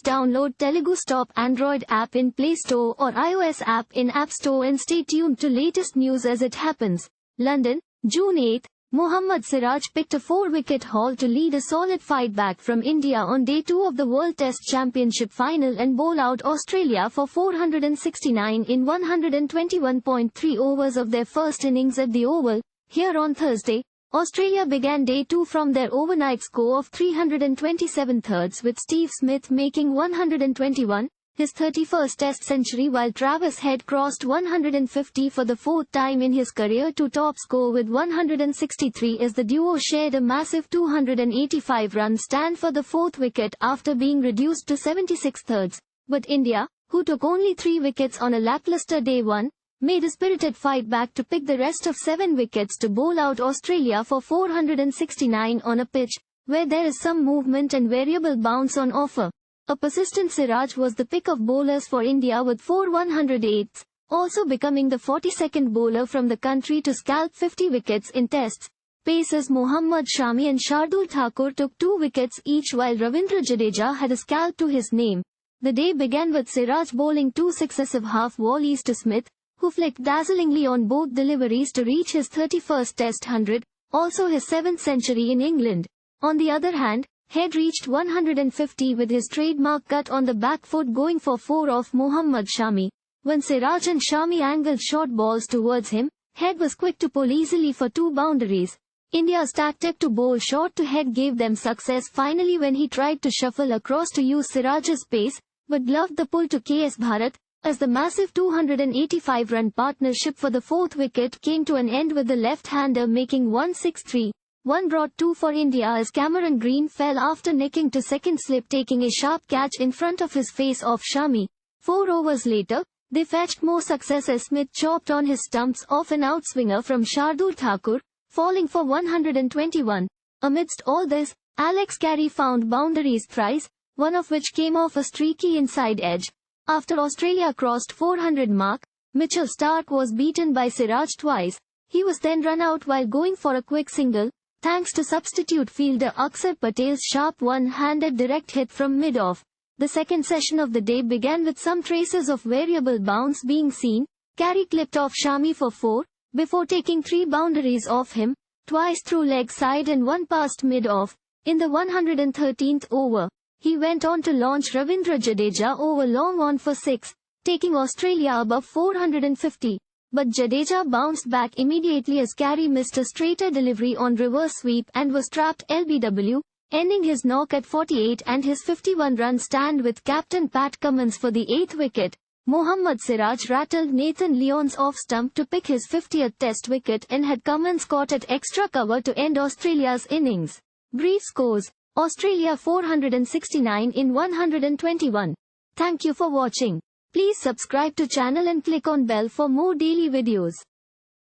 download Telugu Stop Android app in Play Store or iOS app in App Store and stay tuned to latest news as it happens. London, June 8. Mohammad Siraj picked a 4-wicket haul to lead a solid fight back from India on Day 2 of the World Test Championship final and bowl out Australia for 469 in 121.3 overs of their first innings at the Oval. Here on Thursday, Australia began Day 2 from their overnight score of 327 thirds with Steve Smith making 121, his 31st Test century, while Travis Head crossed 150 for the fourth time in his career to top score with 163 as the duo shared a massive 285-run stand for the fourth wicket after being reduced to 76 thirds. But India, who took only 3 wickets on a lackluster Day 1, made a spirited fight back to pick the rest of 7 wickets to bowl out Australia for 469 on a pitch where there is some movement and variable bounce on offer. A persistent Siraj was the pick of bowlers for India with 4 108s, also becoming the 42nd bowler from the country to scalp 50 wickets in tests. Pacers Mohammad Shami and Shardul Thakur took 2 wickets each while Ravindra Jadeja had a scalp to his name. The day began with Siraj bowling 2 successive half-volleys to Smith, who flicked dazzlingly on both deliveries to reach his 31st Test 100, also his 7th century in England. On the other hand, Head reached 150 with his trademark cut on the back foot going for 4 off Mohammad Shami. When Siraj and Shami angled short balls towards him, Head was quick to pull easily for 2 boundaries. India's tactic to bowl short to Head gave them success finally when he tried to shuffle across to use Siraj's pace, but gloved the pull to KS Bharat, as the massive 285-run partnership for the 4th wicket came to an end with the left-hander making 163. One brought 2 for India as Cameron Green fell after nicking to second slip, taking a sharp catch in front of his face off Shami. 4 overs later, they fetched more success as Smith chopped on his stumps off an outswinger from Shardul Thakur, falling for 121. Amidst all this, Alex Carey found boundaries thrice, one of which came off a streaky inside edge. After Australia crossed 400 mark, Mitchell Starc was beaten by Siraj twice. He was then run out while going for a quick single, thanks to substitute fielder Akshar Patel's sharp one-handed direct hit from mid-off. The second session of the day began with some traces of variable bounce being seen. Carey clipped off Shami for 4, before taking 3 boundaries off him, twice through leg side and 1 past mid-off. In the 113th over, he went on to launch Ravindra Jadeja over long on for 6, taking Australia above 450. But Jadeja bounced back immediately as Carey missed a straighter delivery on reverse sweep and was trapped LBW, ending his knock at 48 and his 51-run stand with captain Pat Cummins for the 8th wicket. Mohammad Siraj rattled Nathan Lyon's off-stump to pick his 50th Test wicket and had Cummins caught at extra cover to end Australia's innings. Brief scores: Australia 469 in 121. Thank you for watching. Please subscribe to channel and click on bell for more daily videos.